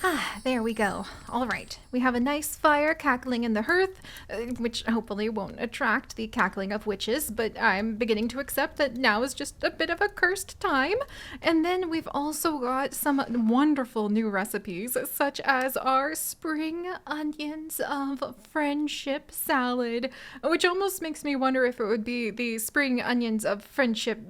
Ah, there we go. All right. We have a nice fire cackling in the hearth, which hopefully won't attract the cackling of witches, but I'm beginning to accept that now is just a bit of a cursed time. And then we've also got some wonderful new recipes, such as our spring onions of friendship salad, which almost makes me wonder if it would be the spring onions of friendship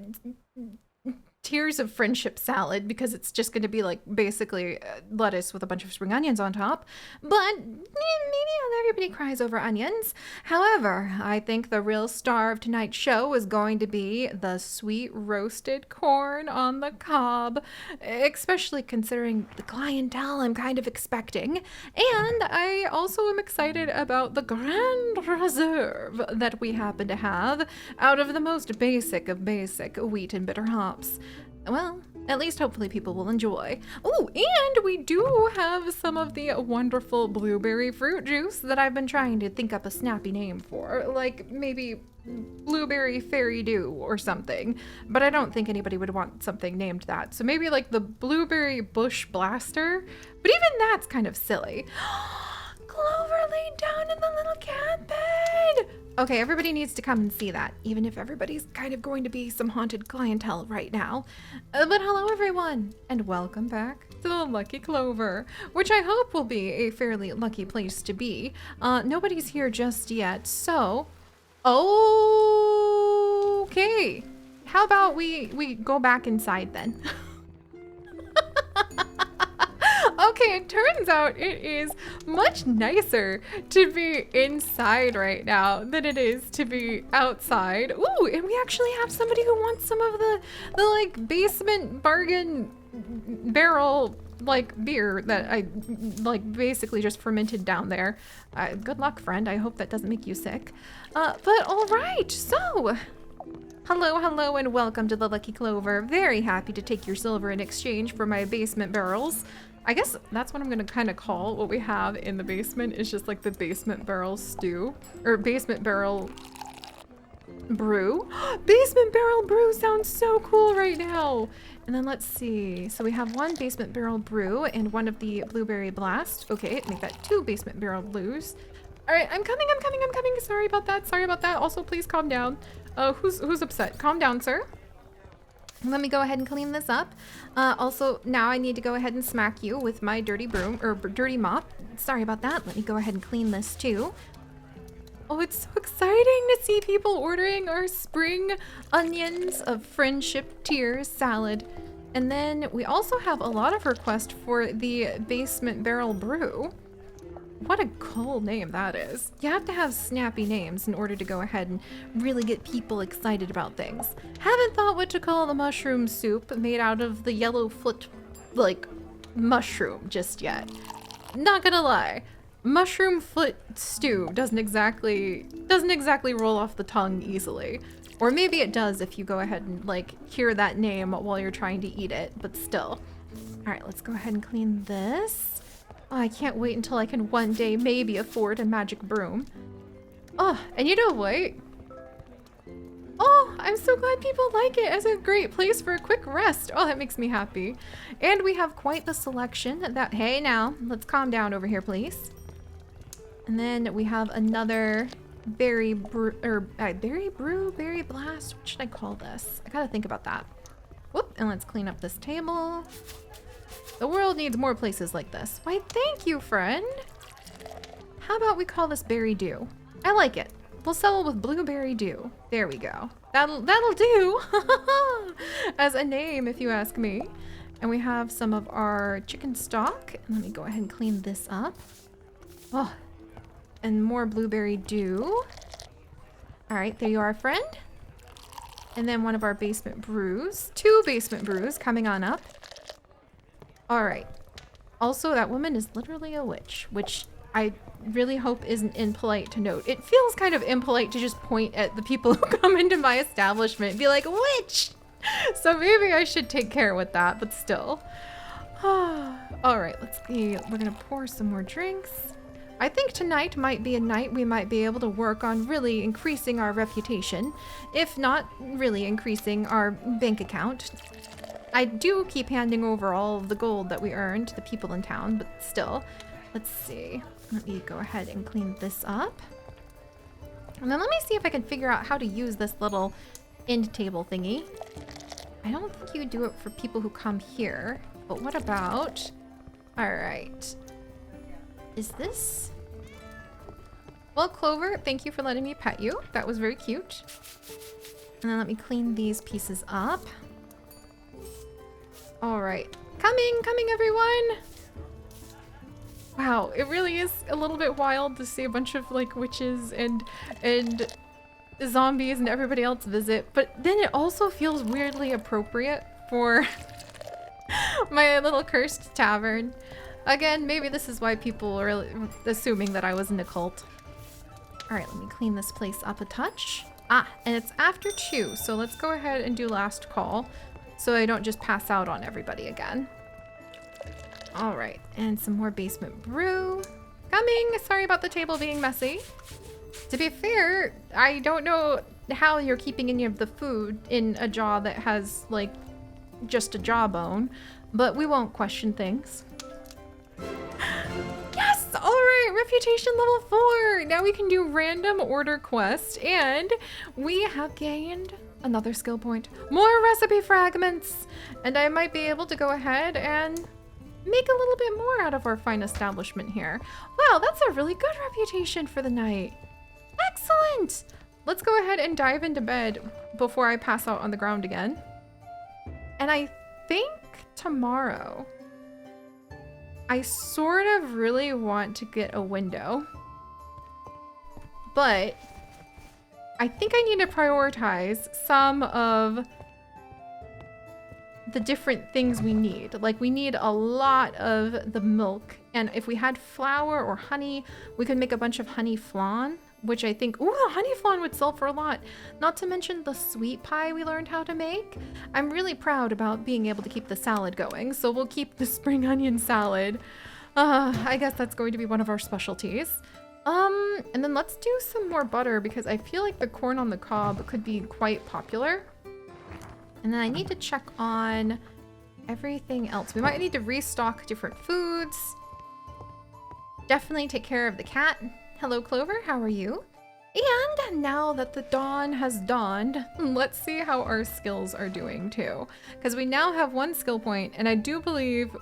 tiers of friendship salad, because it's just going to be like basically lettuce with a bunch of spring onions on top. But maybe not everybody cries over onions. However, I think the real star of tonight's show is going to be the sweet roasted corn on the cob, especially considering the clientele I'm kind of expecting. And I also am excited about the grand reserve that we happen to have out of the most basic of basic wheat and bitter hops. Well, at least hopefully people will enjoy. Oh, and we do have some of the wonderful blueberry fruit juice that I've been trying to think up a snappy name for, like maybe blueberry fairy dew or something, but I don't think anybody would want something named that. So maybe like the blueberry bush blaster, but even that's kind of silly. Clover laid down in the little cat bed. Okay, everybody needs to come and see that, even if everybody's kind of going to be some haunted clientele right now. But hello everyone, and welcome back to the Lucky Clover, which I hope will be a fairly lucky place to be. Nobody's here just yet, so... Okay, how about we go back inside then? Okay, it turns out it is much nicer to be inside right now than it is to be outside. Ooh, and we actually have somebody who wants some of the like basement bargain barrel like beer that I like basically just fermented down there. Good luck, friend. I hope that doesn't make you sick. But all right, so hello, and welcome to the Lucky Clover. Very happy to take your silver in exchange for my basement barrels. I guess that's what I'm gonna kind of call what we have in the basement, is just like the basement barrel stew, or basement barrel brew. Basement barrel brew sounds so cool right now. And then let's see. So we have one basement barrel brew and one of the blueberry blast. Okay, make that 2 basement barrel blues. All right, I'm coming. Sorry about that. Also, please calm down. Who's upset? Calm down, sir. Let me go ahead and clean this up. Also, now I need to go ahead and smack you with my dirty broom, or dirty mop. Sorry about that. Let me go ahead and clean this too. Oh, it's so exciting to see people ordering our spring onions of friendship tiers salad. And then we also have a lot of requests for the basement barrel brew. What a cool name that is. You have to have snappy names in order to go ahead and really get people excited about things. Haven't thought what to call the mushroom soup made out of the yellow foot, like, mushroom just yet. Not gonna lie, mushroom foot stew doesn't exactly roll off the tongue easily. Or maybe it does if you go ahead and, like, hear that name while you're trying to eat it, but still. All right, let's go ahead and clean this. Oh, I can't wait until I can one day maybe afford a magic broom. Oh, and you know what? Oh, I'm so glad people like it as a great place for a quick rest. Oh, that makes me happy. And we have quite the selection that, hey now, let's calm down over here, please. And then we have another berry blast. What should I call this? I gotta think about that. Whoop, and let's clean up this table. The world needs more places like this. Why, thank you, friend. How about we call this berry dew? I like it. We'll settle with blueberry dew. There we go. That'll do as a name, if you ask me. And we have some of our chicken stock. Let me go ahead and clean this up. Oh, and more blueberry dew. All right, there you are, friend. And then one of our basement brews. 2 basement brews coming on up. All right. Also, that woman is literally a witch, which I really hope isn't impolite to note. It feels kind of impolite to just point at the people who come into my establishment and be like, witch! So maybe I should take care with that, but still. All right, let's see. We're gonna pour some more drinks. I think tonight might be a night we might be able to work on really increasing our reputation, if not really increasing our bank account. I do keep handing over all of the gold that we earned to the people in town, but still. Let's see. Let me go ahead and clean this up. And then let me see if I can figure out how to use this little end table thingy. I don't think you do it for people who come here, but what about... All right. Is this... Well, Clover, thank you for letting me pet you. That was very cute. And then let me clean these pieces up. All right. Coming, everyone! Wow, it really is a little bit wild to see a bunch of like witches and zombies and everybody else visit, but then it also feels weirdly appropriate for my little cursed tavern. Again, maybe this is why people are assuming that I was in a cult. All right, let me clean this place up a touch. Ah, and it's after 2, so let's go ahead and do last call so I don't just pass out on everybody again. All right, and some more basement brew. Coming! Sorry about the table being messy. To be fair, I don't know how you're keeping any of the food in a jaw that has, like, just a jawbone, but we won't question things. Yes! All right, reputation level 4. Now we can do random order quest, and we have gained another skill point. More recipe fragments! And I might be able to go ahead and make a little bit more out of our fine establishment here. Wow, that's a really good reputation for the night. Excellent! Let's go ahead and dive into bed before I pass out on the ground again. And I think tomorrow, I sort of really want to get a window. But I think I need to prioritize some of the different things we need. Like, we need a lot of the milk, and if we had flour or honey, we could make a bunch of honey flan, which I think, ooh, the honey flan would sell for a lot. Not to mention the sweet pie we learned how to make. I'm really proud about being able to keep the salad going, so we'll keep the spring onion salad. I guess that's going to be one of our specialties. And then let's do some more butter, because I feel like the corn on the cob could be quite popular. And then I need to check on everything else. We might need to restock different foods. Definitely take care of the cat. Hello, Clover. How are you? And now that the dawn has dawned, let's see how our skills are doing too. Because we now have 1 skill point, and I do believe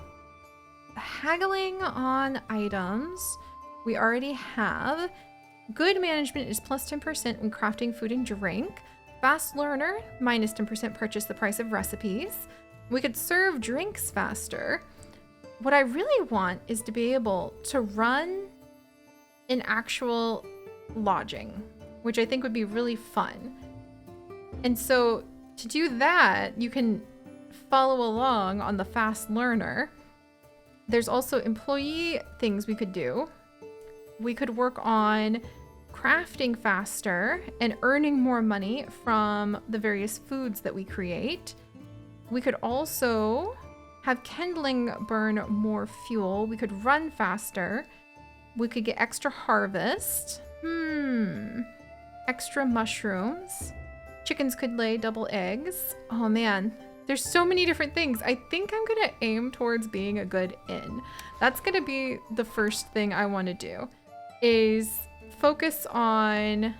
haggling on items we already have. Good management is plus 10% when crafting food and drink. Fast learner, minus 10% purchase the price of recipes. We could serve drinks faster. What I really want is to be able to run an actual lodging, which I think would be really fun. And so to do that, you can follow along on the fast learner. There's also employee things we could do. We could work on crafting faster and earning more money from the various foods that we create. We could also have kindling burn more fuel. We could run faster. We could get extra harvest. Extra mushrooms. Chickens could lay double eggs. Oh man, there's so many different things. I think I'm gonna aim towards being a good inn. That's gonna be the first thing I want to do, is focus on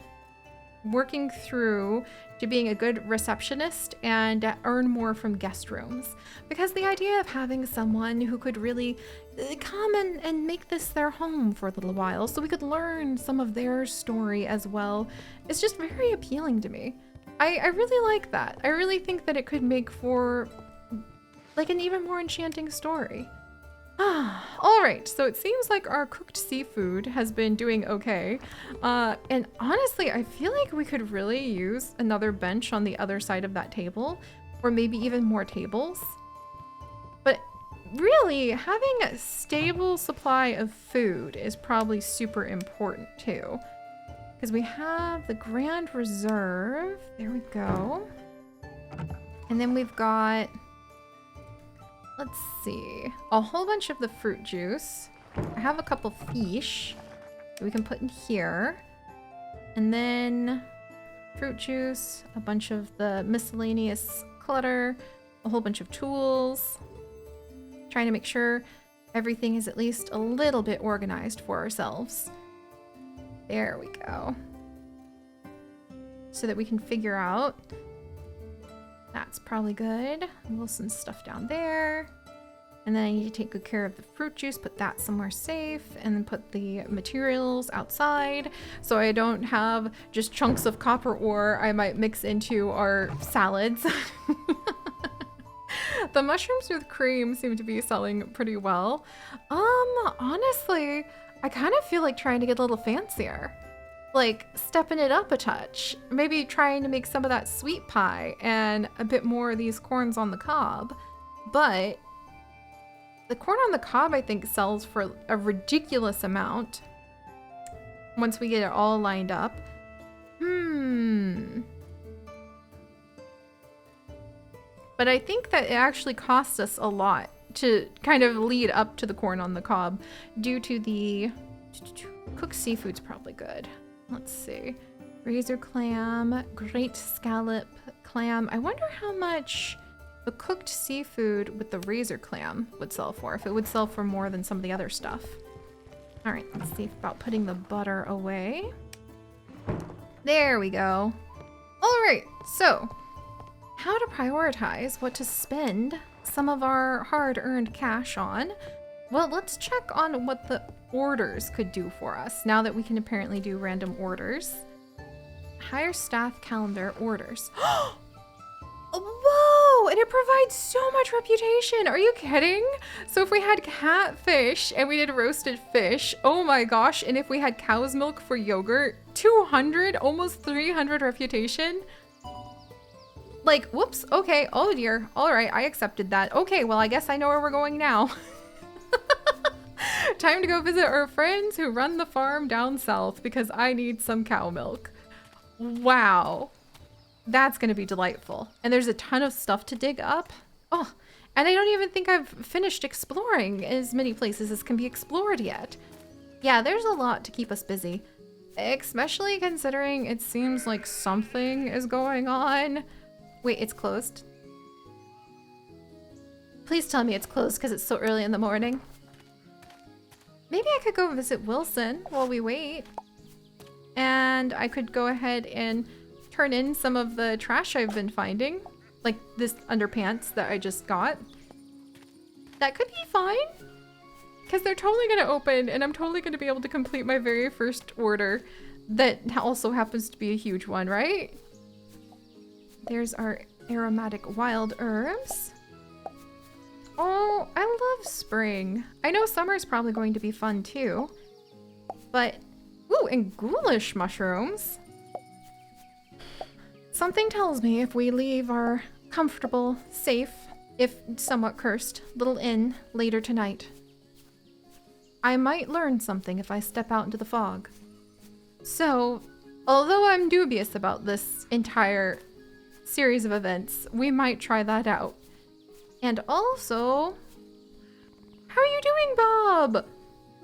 working through to being a good receptionist and earn more from guest rooms. Because the idea of having someone who could really come and make this their home for a little while so we could learn some of their story as well is just very appealing to me. I really like that. I really think that it could make for like an even more enchanting story. All right, so it seems like our cooked seafood has been doing okay. And honestly, I feel like we could really use another bench on the other side of that table, or maybe even more tables. But really, having a stable supply of food is probably super important too. Because we have the Grand Reserve. There we go. And then we've got, let's see, a whole bunch of the fruit juice. I have a couple fish that we can put in here. And then fruit juice, a bunch of the miscellaneous clutter. a whole bunch of tools. Trying to make sure everything is at least a little bit organized for ourselves. There we go. So that we can figure out. That's probably good. Wilson's stuff down there. And then I need to take good care of the fruit juice, put that somewhere safe, and then put the materials outside so I don't have just chunks of copper ore I might mix into our salads. The mushrooms with cream seem to be selling pretty well. Honestly, I kind of feel like trying to get a little fancier. Like stepping it up a touch. Maybe trying to make some of that sweet pie and a bit more of these corns on the cob. But the corn on the cob, I think, sells for a ridiculous amount once we get it all lined up. But I think that it actually costs us a lot to kind of lead up to the corn on the cob due to the cooked seafood's probably good. Let's see. Razor clam, great scallop clam. I wonder how much the cooked seafood with the razor clam would sell for, if it would sell for more than some of the other stuff. All right, let's see about putting the butter away. There we go. All right, so how to prioritize what to spend some of our hard-earned cash on. Well, let's check on what the orders could do for us now that we can apparently do random orders. Hire staff calendar orders. Whoa! And it provides so much reputation. Are you kidding? So if we had catfish and we did roasted fish, oh my gosh. And if we had cow's milk for yogurt, 200, almost 300 reputation. Like, whoops, okay, oh dear. All right, I accepted that. Okay, well, I guess I know where we're going now. Time to go visit our friends who run the farm down south because I need some cow milk. Wow. That's going to be delightful. And there's a ton of stuff to dig up. Oh, and I don't even think I've finished exploring as many places as can be explored yet. Yeah, there's a lot to keep us busy. Especially considering it seems like something is going on. Wait, it's closed? Please tell me it's closed because it's so early in the morning. Maybe I could go visit Wilson while we wait. And I could go ahead and turn in some of the trash I've been finding. Like this underpants that I just got. That could be fine. Because they're totally going to open and I'm totally going to be able to complete my very first order. That also happens to be a huge one, right? There's our aromatic wild herbs. Oh, I love spring. I know summer's probably going to be fun too. But, ooh, and ghoulish mushrooms. Something tells me if we leave our comfortable, safe, if somewhat cursed, little inn later tonight, I might learn something if I step out into the fog. So, although I'm dubious about this entire series of events, we might try that out. And also, how are you doing, Bob?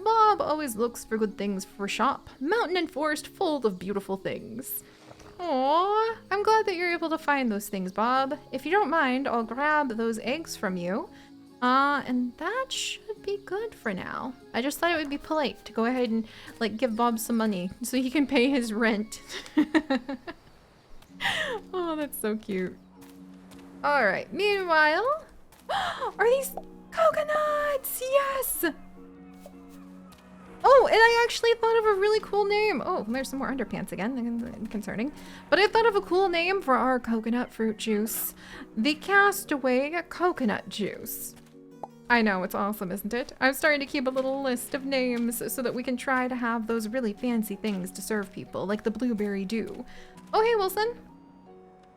Bob always looks for good things for shop. Mountain and forest full of beautiful things. Aww, I'm glad that you're able to find those things, Bob. If you don't mind, I'll grab those eggs from you. And that should be good for now. I just thought it would be polite to go ahead and, like, give Bob some money so he can pay his rent. Oh, that's so cute. All right, meanwhile, are these coconuts? Yes! Oh, and I actually thought of a really cool name. Oh, there's some more underpants again, concerning. But I thought of a cool name for our coconut fruit juice. The Castaway Coconut Juice. I know, it's awesome, isn't it? I'm starting to keep a little list of names so that we can try to have those really fancy things to serve people, like the blueberry dew. Oh, hey, Wilson.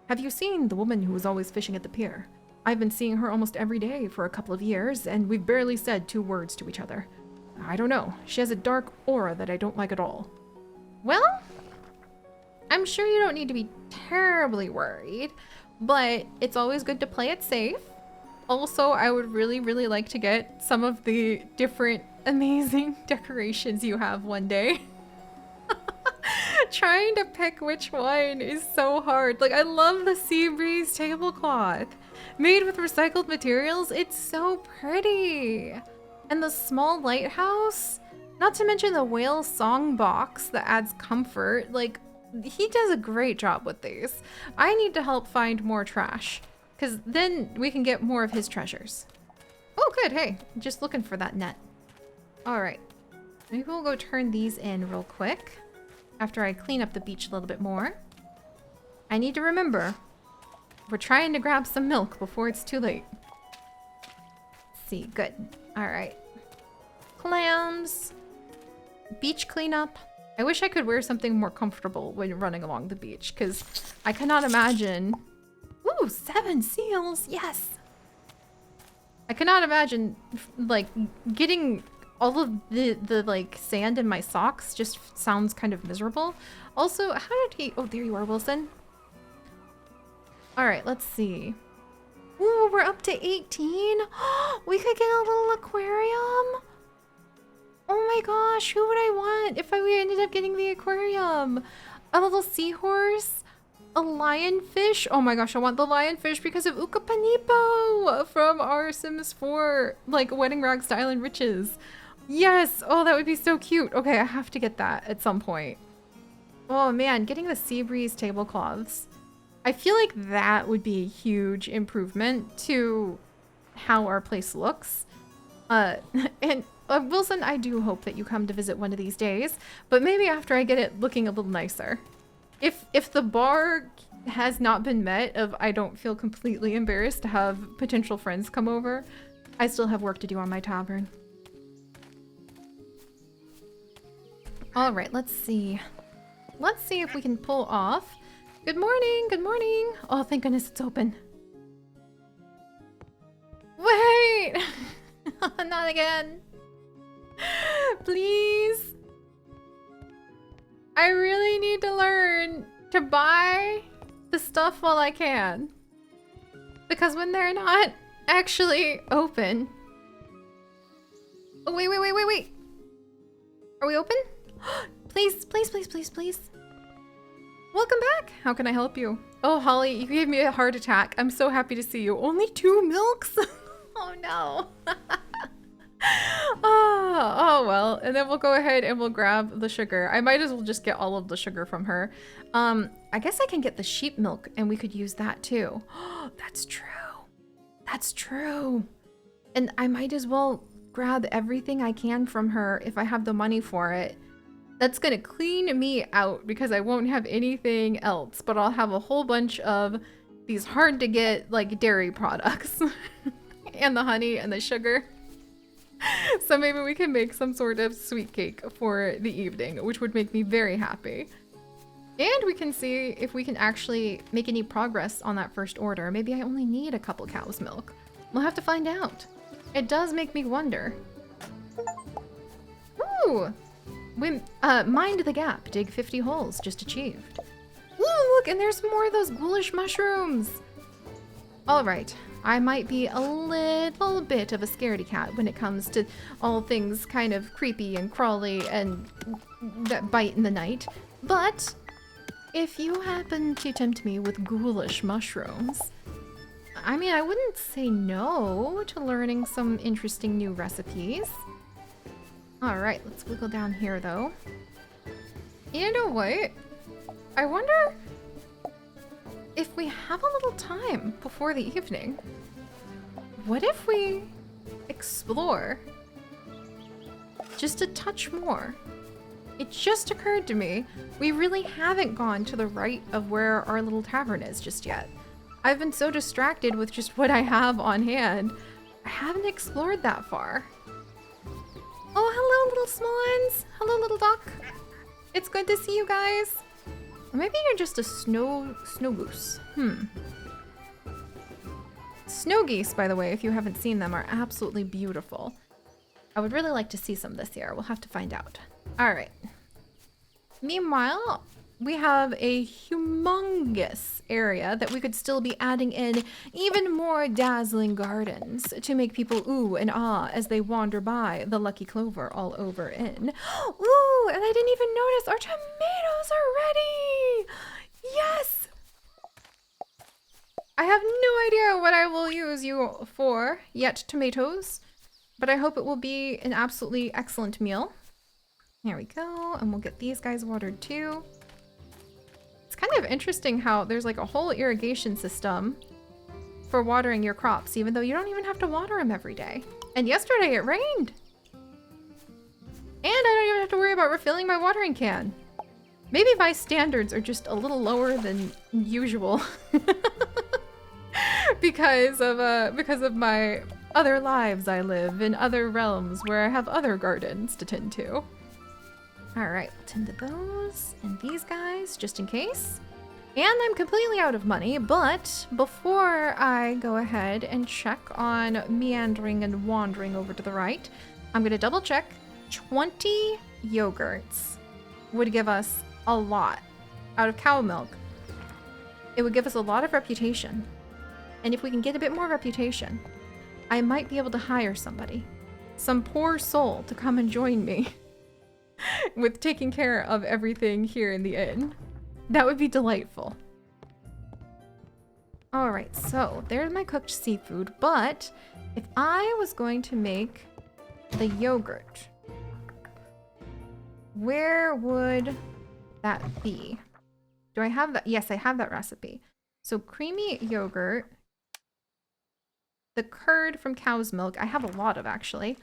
Have you seen the woman who was always fishing at the pier? I've been seeing her almost every day for a couple of years, and we've barely said 2 words to each other. I don't know. She has a dark aura that I don't like at all. Well, I'm sure you don't need to be terribly worried, but it's always good to play it safe. Also, I would really, really like to get some of the different amazing decorations you have one day. Trying to pick which one is so hard. Like, I love the sea breeze tablecloth. Made with recycled materials, it's so pretty. And the small lighthouse, not to mention the whale song box that adds comfort. Like, he does a great job with these. I need to help find more trash, because then we can get more of his treasures. Oh, good. Hey, just looking for that net. All right. Maybe we'll go turn these in real quick after I clean up the beach a little bit more. I need to remember, we're trying to grab some milk before it's too late. Let's see, good. All right. Clams. Beach cleanup. I wish I could wear something more comfortable when running along the beach, because I cannot imagine... Ooh, 7 seals, yes! I cannot imagine, like, getting all of the like, sand in my socks just sounds kind of miserable. Also, how did he... Oh, there you are, Wilson. Alright, let's see. Ooh, we're up to 18? We could get a little aquarium? Oh my gosh, who would I want if we ended up getting the aquarium? A little seahorse? A lionfish? Oh my gosh, I want the lionfish because of Ukapanipo from our Sims 4, like, Wedding Rags to Island Riches. Yes! Oh, that would be so cute. Okay, I have to get that at some point. Oh man, getting the sea breeze tablecloths. I feel like that would be a huge improvement to how our place looks. And Wilson, I do hope that you come to visit one of these days, but maybe after I get it looking a little nicer. If the bar has not been met of I don't feel completely embarrassed to have potential friends come over, I still have work to do on my tavern. All right, let's see. Let's see if we can pull off. Good morning, good morning. Oh, thank goodness it's open. Wait! Not again. Please. I really need to learn to buy the stuff while I can. Because when they're not actually open... Oh, wait. Are we open? Please, please, please, please, please. Welcome back. How can I help you? Oh, Holly, you gave me a heart attack. I'm so happy to see you. Only 2 milks? Oh, no. Oh, well. And then we'll go ahead and we'll grab the sugar. I might as well just get all of the sugar from her. I guess I can get the sheep milk and we could use that too. Oh, that's true. That's true. And I might as well grab everything I can from her if I have the money for it. That's gonna clean me out because I won't have anything else, but I'll have a whole bunch of these hard to get, like, dairy products. And the honey and the sugar. So maybe we can make some sort of sweet cake for the evening, which would make me very happy. And we can see if we can actually make any progress on that first order. Maybe I only need a couple cows' milk. We'll have to find out. It does make me wonder. Ooh! Mind the gap. Dig 50 holes. Just achieved. Ooh, look, and there's more of those ghoulish mushrooms. All right. I might be a little bit of a scaredy cat when it comes to all things kind of creepy and crawly and that bite in the night. But if you happen to tempt me with ghoulish mushrooms, I mean, I wouldn't say no to learning some interesting new recipes. All right, let's wiggle down here though. You know what? I wonder if we have a little time before the evening. What if we explore just a touch more? It just occurred to me, we really haven't gone to the right of where our little tavern is just yet. I've been so distracted with just what I have on hand, I haven't explored that far. Oh, hello, little swans. Hello, little duck. It's good to see you guys. Or maybe you're just a snow goose. Snow geese, by the way, if you haven't seen them, are absolutely beautiful. I would really like to see some this year. We'll have to find out. All right. Meanwhile, we have a humongous area that we could still be adding in even more dazzling gardens to make people ooh and ah as they wander by the Lucky Clover all over in. Ooh, and I didn't even notice our tomatoes are ready! Yes! I have no idea what I will use you for yet, tomatoes, but I hope it will be an absolutely excellent meal. There we go, and we'll get these guys watered too. It's kind of interesting how there's like a whole irrigation system for watering your crops, even though you don't even have to water them every day. And yesterday it rained. And I don't even have to worry about refilling my watering can. Maybe my standards are just a little lower than usual. because of my other lives I live in other realms where I have other gardens to tend to. All right, we'll tend to those and these guys just in case. And I'm completely out of money, but before I go ahead and check on meandering and wandering over to the right, I'm gonna double check. 20 yogurts would give us a lot out of cow milk. It would give us a lot of reputation. And if we can get a bit more reputation, I might be able to hire somebody, some poor soul to come and join me with taking care of everything here in the inn. That would be delightful. All right, so there's my cooked seafood, but if I was going to make the yogurt, where would that be? Do I have that? Yes, I have that recipe. So creamy yogurt, the curd from cow's milk. I have a lot of actually.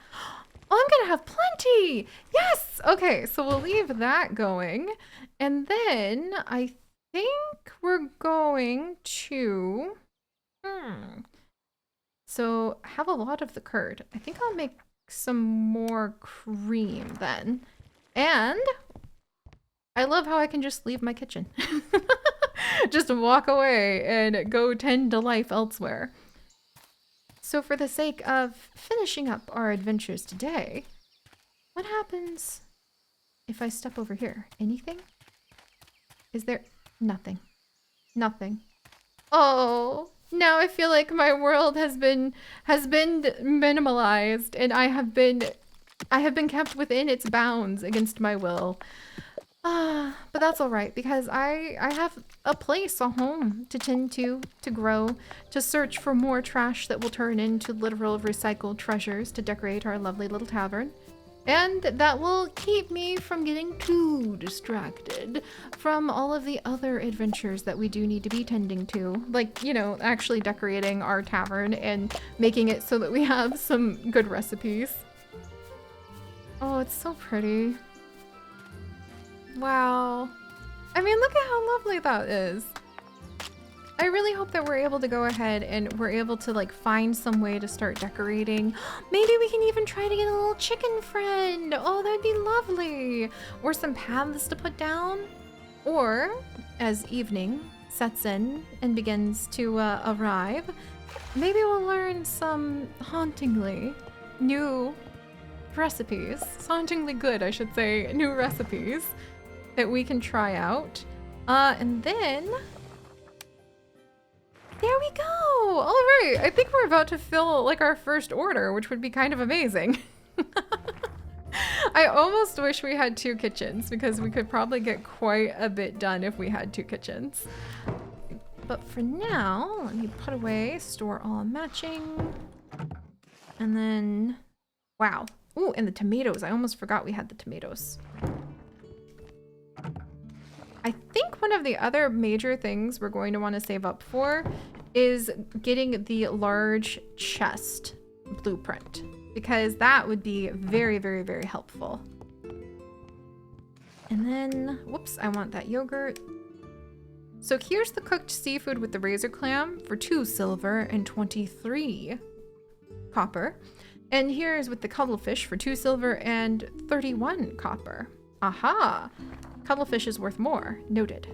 Oh, I'm gonna have plenty. Yes. Okay, so we'll leave that going. And then I think we're going to, so I have a lot of the curd. I think I'll make some more cream then. And I love how I can just leave my kitchen. Just walk away and go tend to life elsewhere. So for the sake of finishing up our adventures today, what happens if I step over here? Anything? Is there nothing? Nothing. Oh, now I feel like my world has been minimalized and I have been kept within its bounds against my will. But that's all right because I have a place, a home to tend to grow, to search for more trash that will turn into literal recycled treasures to decorate our lovely little tavern. And that will keep me from getting too distracted from all of the other adventures that we do need to be tending to. Like, you know, actually decorating our tavern and making it so that we have some good recipes. Oh, it's so pretty. Wow. I mean, look at how lovely that is. I really hope that we're able to go ahead and we're able to like find some way to start decorating. Maybe we can even try to get a little chicken friend. Oh, that'd be lovely. Or some paths to put down. Or as evening sets in and begins to arrive, maybe we'll learn some hauntingly new recipes. Hauntingly good, I should say, new recipes that we can try out. And then there we go. All right. I think we're about to fill like our first order, which would be kind of amazing. I almost wish we had 2 kitchens because we could probably get quite a bit done if we had 2 kitchens. But for now, let me put away, store all matching. And then, wow. Ooh, and the tomatoes. I almost forgot we had the tomatoes. I think one of the other major things we're going to want to save up for is getting the large chest blueprint, because that would be very, very, very helpful. And then, whoops, I want that yogurt. So here's the cooked seafood with the razor clam for 2 silver and 23 copper. And here's with the cuttlefish for 2 silver and 31 copper. Aha! Cuttlefish is worth more. Noted.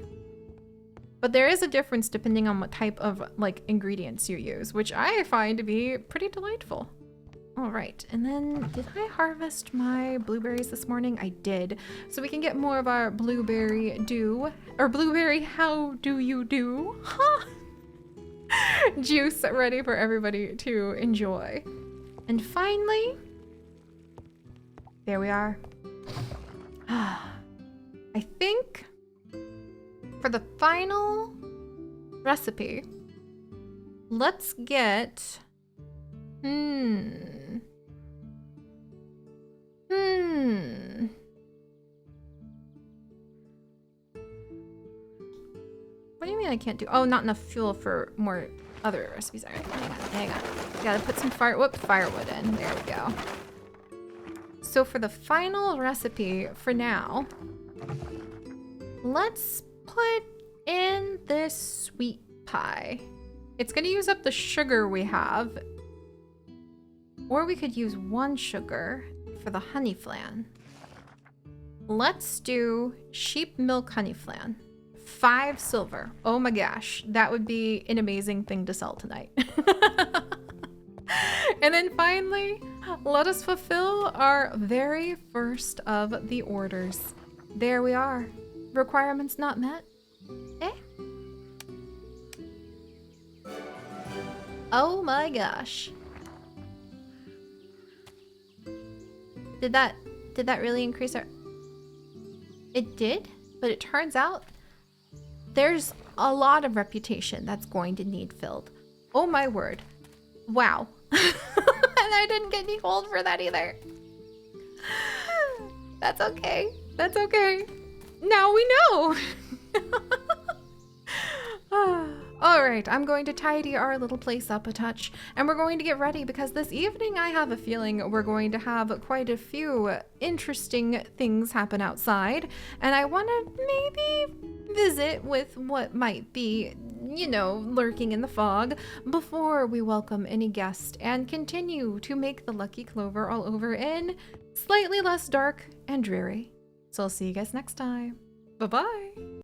But there is a difference depending on what type of like ingredients you use, which I find to be pretty delightful. All right, and then did I harvest my blueberries this morning? I did. So we can get more of our blueberry dew, or blueberry how do you do? Huh? Juice ready for everybody to enjoy. And finally, there we are. I think for the final recipe, let's get What do you mean I can't do? Oh, not enough fuel for more other recipes. All right, hang on. Gotta put some firewood in. There we go. So for the final recipe for now, let's put in this sweet pie. It's gonna use up the sugar we have, or we could use 1 sugar for the honey flan. Let's do sheep milk honey flan. 5 silver. Oh my gosh, that would be an amazing thing to sell tonight. And then finally, let us fulfill our very first of the orders. There we are. Requirements not met. Eh? Oh my gosh. Did that really increase our... It did? But it turns out there's a lot of reputation that's going to need filled. Oh my word. Wow. And I didn't get any gold for that either. That's okay. That's okay. Now we know. All right, I'm going to tidy our little place up a touch, and we're going to get ready because this evening I have a feeling we're going to have quite a few interesting things happen outside, and I want to maybe visit with what might be, you know, lurking in the fog before we welcome any guest and continue to make the Lucky Clover all over in slightly less dark and dreary. So I'll see you guys next time. Bye-bye.